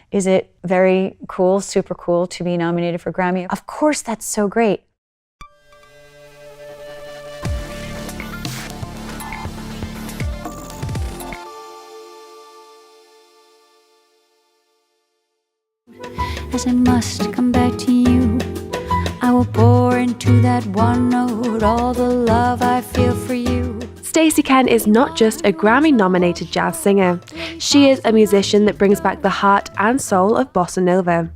Is it very cool, super cool to be nominated for Grammy? Of course, that's so great. As I must come back to you, I will pour into that one note all the love I feel for you. Stacey Kent is not just a Grammy-nominated jazz singer. She is a musician that brings back the heart and soul of bossa nova.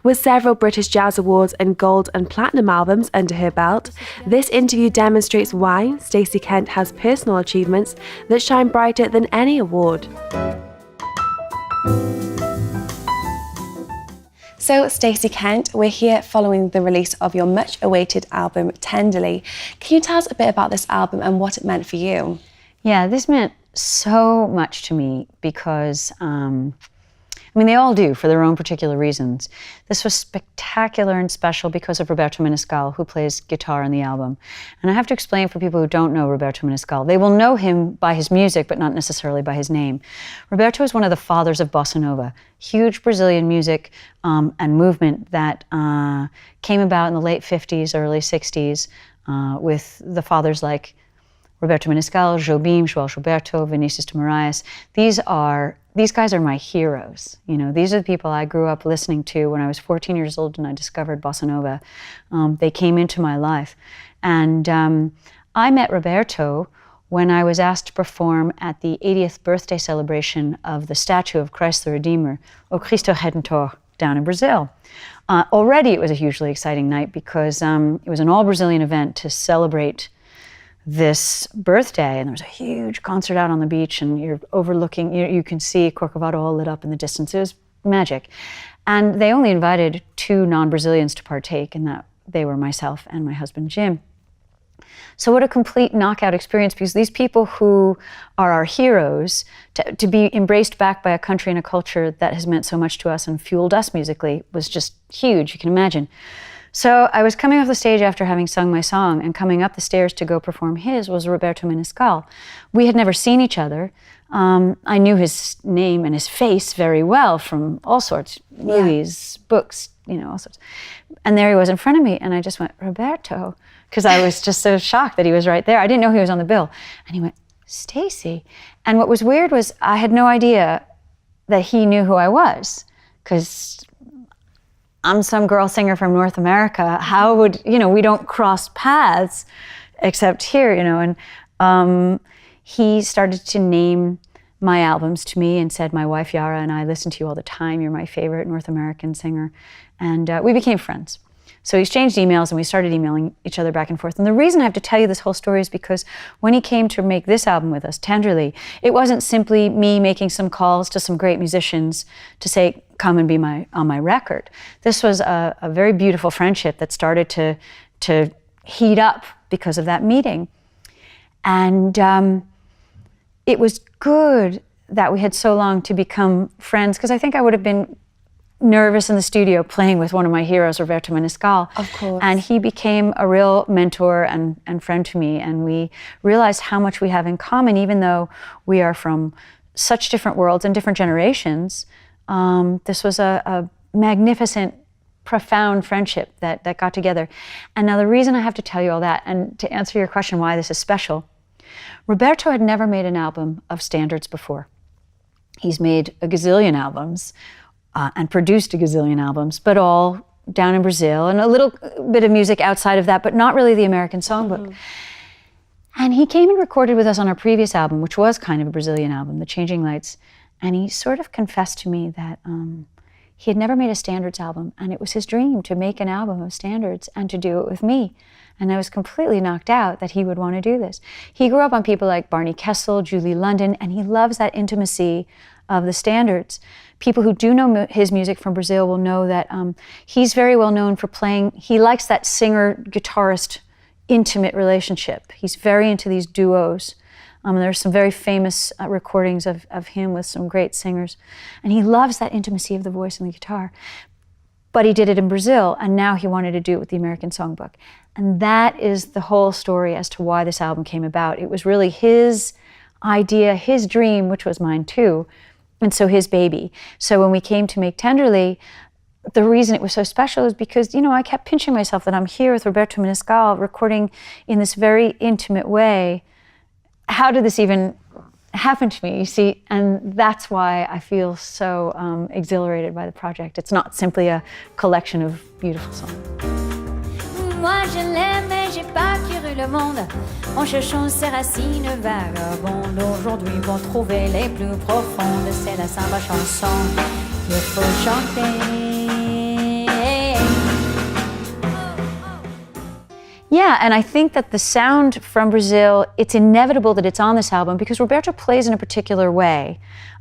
With several British Jazz Awards and gold and platinum albums under her belt, this interview demonstrates why Stacey Kent has personal achievements that shine brighter than any award. So, Stacey Kent, we're here following the release of your much-awaited album, Tenderly. Can you tell us a bit about this album and what it meant for you? Yeah, this meant so much to me because, they all do for their own particular reasons. This was spectacular and special because of Roberto Menescal, who plays guitar on the album. And I have to explain for people who don't know Roberto Menescal. They will know him by his music, but not necessarily by his name. Roberto is one of the fathers of bossa nova, huge Brazilian music and movement that came about in the late 50s, early 60s with the fathers like Roberto Menescal, Jobim, João Gilberto, Vinícius de Moraes. These guys are my heroes. You know, these are the people I grew up listening to when I was 14 years old and I discovered bossa nova. They came into my life. And I met Roberto when I was asked to perform at the 80th birthday celebration of the statue of Christ the Redeemer, O Cristo Redentor, down in Brazil. Already it was a hugely exciting night because it was an all-Brazilian event to celebrate this birthday, and there was a huge concert out on the beach, and you're overlooking, you can see Corcovado all lit up in the distance. It was magic. And they only invited 2 non-Brazilians to partake, and that they were myself and my husband, Jim. So what a complete knockout experience, because these people who are our heroes, to be embraced back by a country and a culture that has meant so much to us and fueled us musically was just huge, you can imagine. So I was coming off the stage after having sung my song, and coming up the stairs to go perform his was Roberto Menescal. We had never seen each other. I knew his name and his face very well from all sorts, movies, books, all sorts. And there he was in front of me, and I just went, Roberto, because I was just so shocked that he was right there. I didn't know he was on the bill. And he went, Stacey. And what was weird was I had no idea that he knew who I was, because I'm some girl singer from North America. How would, we don't cross paths except here, and he started to name my albums to me and said, my wife Yara and I listen to you all the time. You're my favorite North American singer. And we became friends. So we exchanged emails and we started emailing each other back and forth. And the reason I have to tell you this whole story is because when he came to make this album with us, Tenderly, it wasn't simply me making some calls to some great musicians to say, come and be on my record. This was a very beautiful friendship that started to heat up because of that meeting. And it was good that we had so long to become friends, because I think I would have been nervous in the studio playing with one of my heroes, Roberto Menescal. Of course. And he became a real mentor and friend to me, and we realized how much we have in common, even though we are from such different worlds and different generations. This was a magnificent, profound friendship that got together. And now the reason I have to tell you all that, and to answer your question why this is special, Roberto had never made an album of standards before. He's made a gazillion albums, and produced a gazillion albums, but all down in Brazil, and a little bit of music outside of that, but not really the American songbook. And he came and recorded with us on our previous album, which was kind of a Brazilian album, The Changing Lights, and he sort of confessed to me that he had never made a standards album, and it was his dream to make an album of standards and to do it with me. And I was completely knocked out that he would want to do this. He grew up on people like Barney Kessel, Julie London, and he loves that intimacy of the standards. People who do know his music from Brazil will know that he's very well known for playing, he likes that singer-guitarist intimate relationship. He's very into these duos. There's some very famous recordings of him with some great singers. And he loves that intimacy of the voice and the guitar. But he did it in Brazil, and now he wanted to do it with the American Songbook. And that is the whole story as to why this album came about. It was really his idea, his dream, which was mine too, and so his baby. So when we came to make Tenderly, the reason it was so special is because, you know, I kept pinching myself that I'm here with Roberto Menescal recording in this very intimate way. How did this even happen to me, you see? And that's why I feel so exhilarated by the project. It's not simply a collection of beautiful songs. Moi je l'aime mais j'ai parcouru le monde en cherchant ses racines vagabondes. Aujourd'hui pour trouver les plus profondes, c'est la samba chanson qu'il faut chanter. Yeah, and I think that the sound from Brazil, it's inevitable that it's on this album because Roberto plays in a particular way.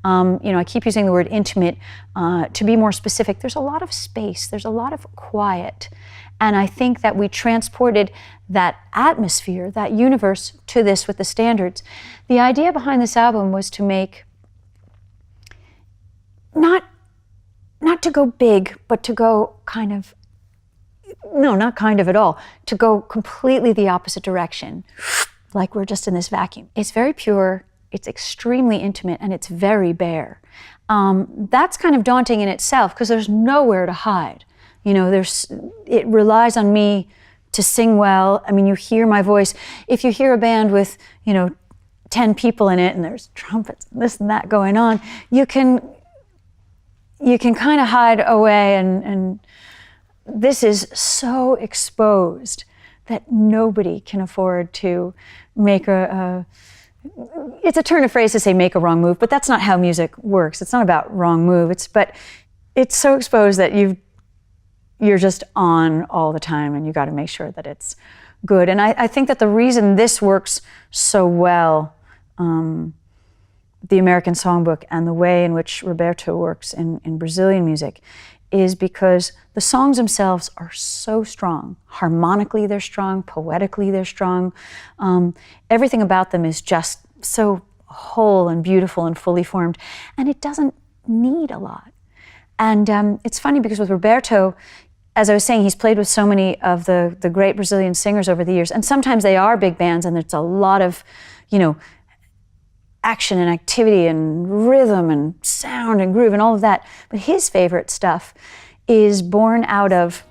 You know, I keep using the word intimate. To be more specific, there's a lot of space, there's a lot of quiet. And I think that we transported that atmosphere, that universe, to this with the standards. The idea behind this album was to make, not to go big, but to go kind of, no, not kind of at all, to go completely the opposite direction, like we're just in this vacuum. It's very pure, it's extremely intimate, and it's very bare. That's kind of daunting in itself because there's nowhere to hide. You know, it relies on me to sing well. I mean, you hear my voice. If you hear a band with, 10 people in it and there's trumpets and this and that going on, you can kind of hide away, and this is so exposed that nobody can afford to make it's a turn of phrase to say make a wrong move, but that's not how music works. It's not about wrong move. But it's so exposed that you're just on all the time, and you got to make sure that it's good. And I think that the reason this works so well, the American Songbook and the way in which Roberto works in Brazilian music, is because the songs themselves are so strong. Harmonically, they're strong. Poetically, they're strong. Everything about them is just so whole and beautiful and fully formed, and it doesn't need a lot. And it's funny because with Roberto, as I was saying, he's played with so many of the great Brazilian singers over the years, and sometimes they are big bands and it's a lot of, action and activity and rhythm and sound and groove and all of that. But his favorite stuff is born out of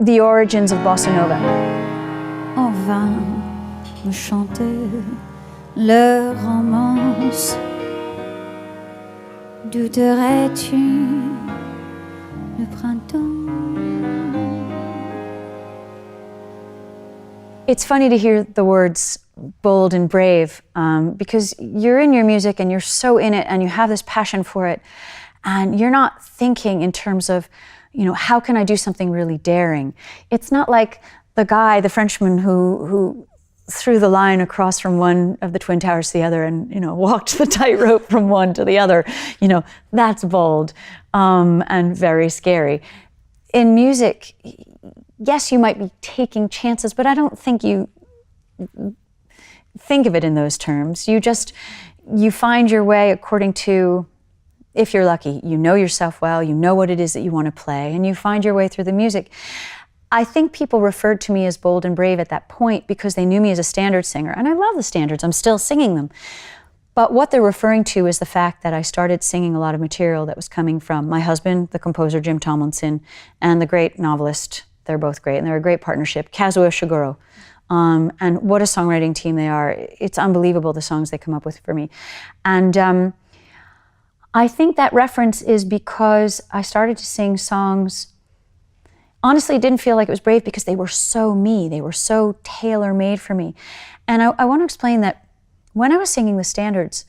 the origins of bossa nova. En vain me chanter leur romance. Douterais-tu le printemps? It's funny to hear the words bold and brave because you're in your music and you're so in it and you have this passion for it, and you're not thinking in terms of, how can I do something really daring? It's not like the Frenchman who threw the line across from one of the Twin Towers to the other and, walked the tightrope from one to the other. That's bold and very scary. In music, yes, you might be taking chances, but I don't think you think of it in those terms. You find your way according to, if you're lucky, you know yourself well, you know what it is that you want to play, and you find your way through the music. I think people referred to me as bold and brave at that point because they knew me as a standard singer, and I love the standards, I'm still singing them. But what they're referring to is the fact that I started singing a lot of material that was coming from my husband, the composer Jim Tomlinson, and the great novelist, they're both great, and they're a great partnership, Kazuo Ishiguro. And what a songwriting team they are. It's unbelievable, the songs they come up with for me. And I think that reference is because I started to sing songs. Honestly, it didn't feel like it was brave because they were so me. They were so tailor-made for me. And I want to explain that when I was singing the standards,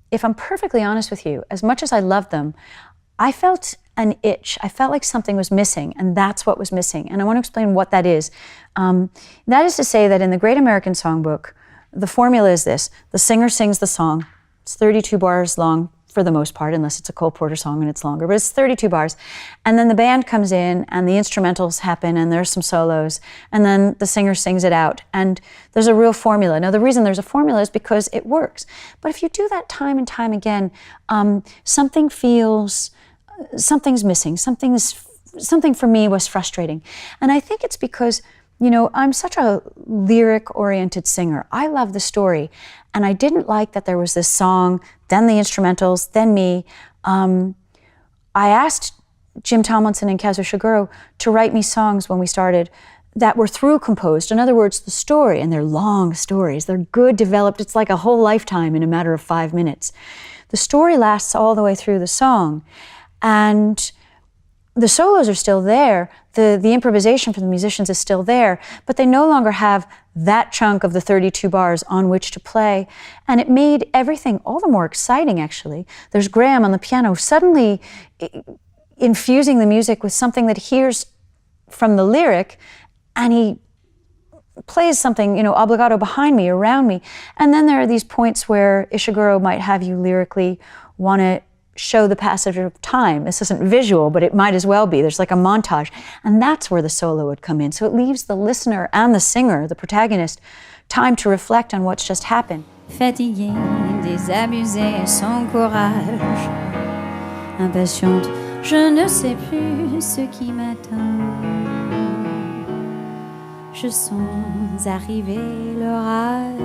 if I'm perfectly honest with you, as much as I loved them, I felt an itch. I felt like something was missing, and that's what was missing. And I want to explain what that is. That is to say that in the Great American Songbook, the formula is this. The singer sings the song. It's 32 bars long for the most part, unless it's a Cole Porter song and it's longer, but it's 32 bars. And then the band comes in and the instrumentals happen and there's some solos, and then the singer sings it out. And there's a real formula. Now, the reason there's a formula is because it works. But if you do that time and time again, something's missing. Something for me was frustrating. And I think it's because, you know, I'm such a lyric-oriented singer. I love the story. And I didn't like that there was this song, then the instrumentals, then me. I asked Jim Tomlinson and Kazuo Ishiguro to write me songs when we started that were through composed. In other words, the story, and they're long stories. They're good, developed. It's like a whole lifetime in a matter of 5 minutes. The story lasts all the way through the song. And the solos are still there. The improvisation for the musicians is still there, but they no longer have that chunk of the 32 bars on which to play. And it made everything all the more exciting, actually. There's Graham on the piano, suddenly infusing the music with something that he hears from the lyric, and he plays something, you know, obligato behind me, around me. And then there are these points where Ishiguro might have you lyrically want to show the passage of time. This isn't visual, but it might as well be. There's like a montage. And that's where the solo would come in. So it leaves the listener and the singer, the protagonist, time to reflect on what's just happened. Fatiguée, désabusée, sans courage, impatiente, je ne sais plus ce qui m'attend. Je sens arriver l'orage.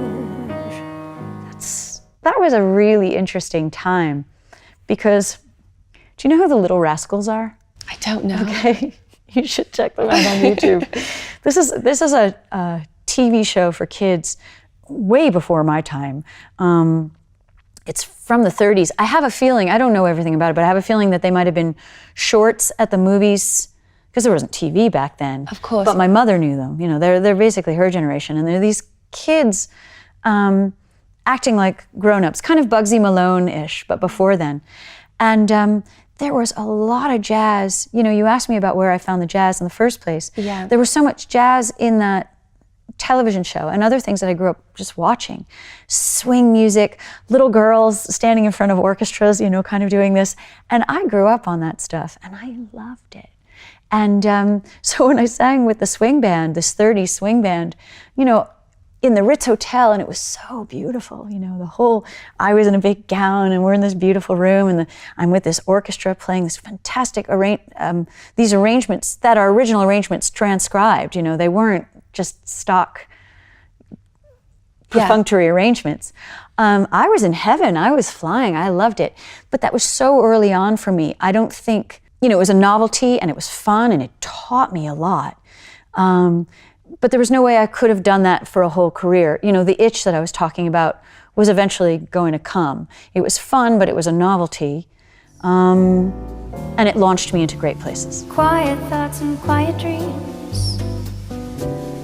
That was a really interesting time. Because, do you know who the Little Rascals are? I don't know. Okay, you should check them out on YouTube. This is a TV show for kids way before my time. It's from the 30s. I have a feeling, I don't know everything about it, but I have a feeling that they might have been shorts at the movies, because there wasn't TV back then. Of course. But my mother knew them. You know, they're basically her generation, and they're these kids acting like grown-ups, kind of Bugsy Malone-ish, but before then. And there was a lot of jazz. You know, you asked me about where I found the jazz in the first place. Yeah. There was so much jazz in that television show and other things that I grew up just watching. Swing music, little girls standing in front of orchestras, you know, kind of doing this. And I grew up on that stuff, and I loved it. And so when I sang with the swing band, this 30s swing band, you know, in the Ritz Hotel, and it was so beautiful, you know, I was in a big gown, and we're in this beautiful room, and I'm with this orchestra playing this fantastic these arrangements that are original arrangements transcribed, you know, they weren't just stock perfunctory arrangements. I was in heaven, I was flying, I loved it. But that was so early on for me. I don't think, you know, it was a novelty, and it was fun, and it taught me a lot. But there was no way I could have done that for a whole career. You know, the itch that I was talking about was eventually going to come. It was fun, but it was a novelty. And it launched me into great places. Quiet thoughts and quiet dreams,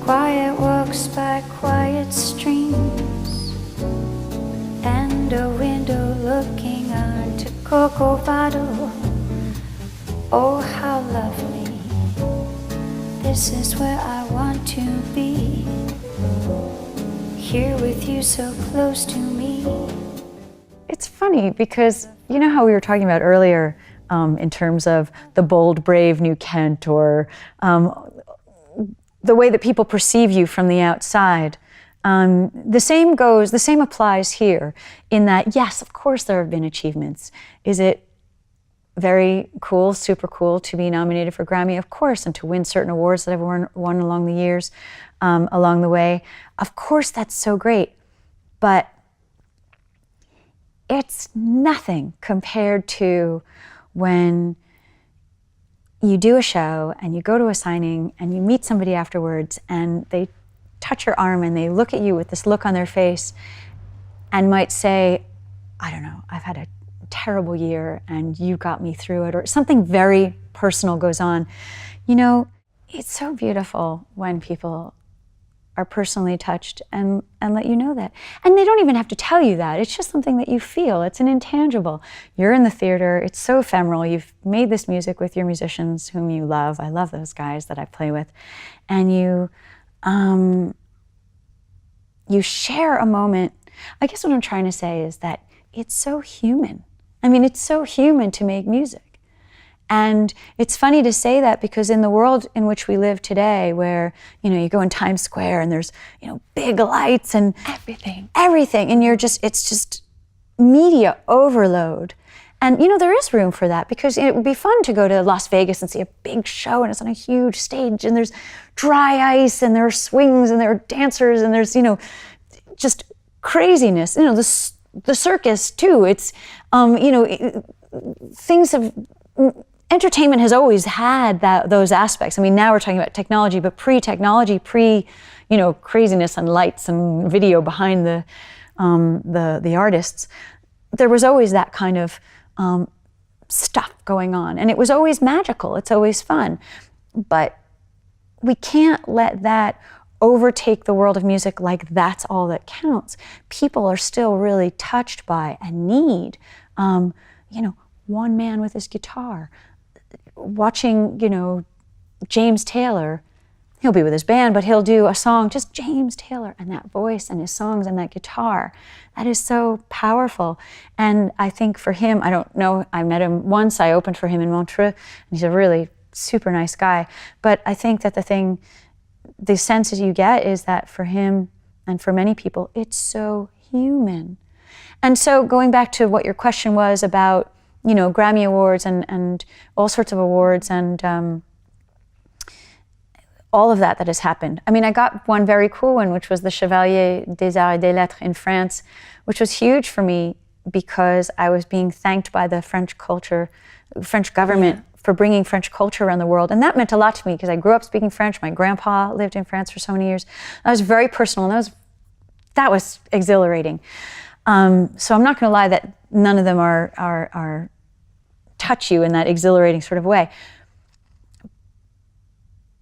quiet walks by quiet streams, and a window looking onto Corcovado. Oh, how lovely. This is where I want to be, here with you so close to me. It's funny because you know how we were talking about earlier in terms of the bold, brave New Kent, or the way that people perceive you from the outside. The same applies here in that, yes, of course there have been achievements. Is it very cool, super cool to be nominated for Grammy? Of course, and to win certain awards that I've won along the years, along the way. Of course, that's so great. But it's nothing compared to when you do a show and you go to a signing and you meet somebody afterwards and they touch your arm and they look at you with this look on their face and might say, I don't know, I've had a terrible year and you got me through it, or something very personal goes on. You know, it's so beautiful when people are personally touched and let you know that. And they don't even have to tell you that. It's just something that you feel. It's an intangible. You're in the theater. It's so ephemeral. You've made this music with your musicians whom you love. I love those guys that I play with. And you share a moment. I guess what I'm trying to say is that it's so human. I mean, it's so human to make music. And it's funny to say that because in the world in which we live today, where, you know, you go in Times Square and there's, you know, big lights and everything, and it's just media overload. And you know, there is room for that because it would be fun to go to Las Vegas and see a big show and it's on a huge stage and there's dry ice and there are swings and there are dancers and there's, you know, just craziness. You know, the circus too. It's, you know, things have, entertainment has always had those aspects. I mean, now we're talking about technology, but pre-technology, you know, craziness and lights and video behind the artists, there was always that kind of stuff going on, and it was always magical. It's always fun, but we can't let that overtake the world of music like that's all that counts. People are still really touched by and need, you know, one man with his guitar. Watching, you know, James Taylor, he'll be with his band, but he'll do a song, just James Taylor and that voice and his songs and that guitar. That is so powerful. And I think for him, I don't know, I met him once, I opened for him in Montreux, and he's a really super nice guy. But I think that the sense that you get is that for him and for many people, it's so human. And so going back to what your question was about, you know, Grammy Awards and all sorts of awards and all of that has happened. I mean, I got one very cool one, which was the Chevalier des Arts et des Lettres in France, which was huge for me because I was being thanked by the French government for bringing French culture around the world. And that meant a lot to me because I grew up speaking French. My grandpa lived in France for so many years. That was very personal, and that was exhilarating. So I'm not going to lie that none of them are touch you in that exhilarating sort of way.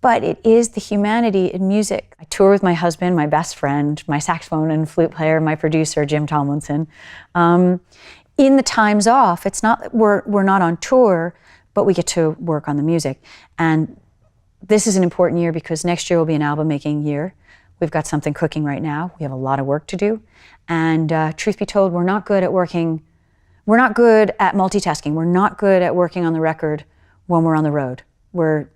But it is the humanity in music. I tour with my husband, my best friend, my saxophone and flute player, my producer, Jim Tomlinson. In the times off, it's not we're not on tour, but we get to work on the music. And this is an important year because next year will be an album making year. We've got something cooking right now. We have a lot of work to do. And truth be told, we're not good at multitasking. We're not good at working on the record when we're on the road. We're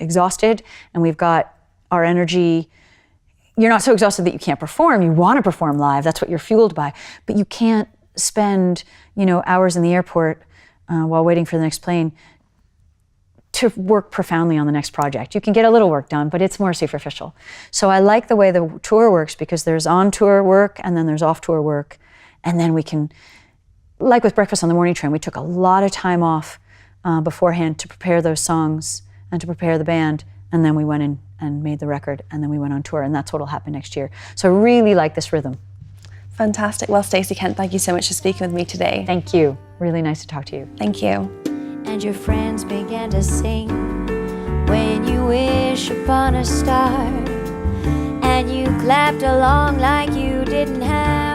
exhausted and we've got our energy. You're not so exhausted that you can't perform. You want to perform live. That's what you're fueled by. But you can't spend, you know, hours in the airport while waiting for the next plane to work profoundly on the next project. You can get a little work done, but it's more superficial. So I like the way the tour works because there's on-tour work and then there's off-tour work. And then we can, like with Breakfast on the Morning Train, we took a lot of time off beforehand to prepare those songs and to prepare the band, and then we went in and made the record, and then we went on tour, and that's what will happen next year. So I really like this rhythm. Fantastic. Well, Stacey Kent, thank you so much for speaking with me today. Thank you. Really nice to talk to you. Thank you. And your friends began to sing when you wish upon a star, and you clapped along like you didn't have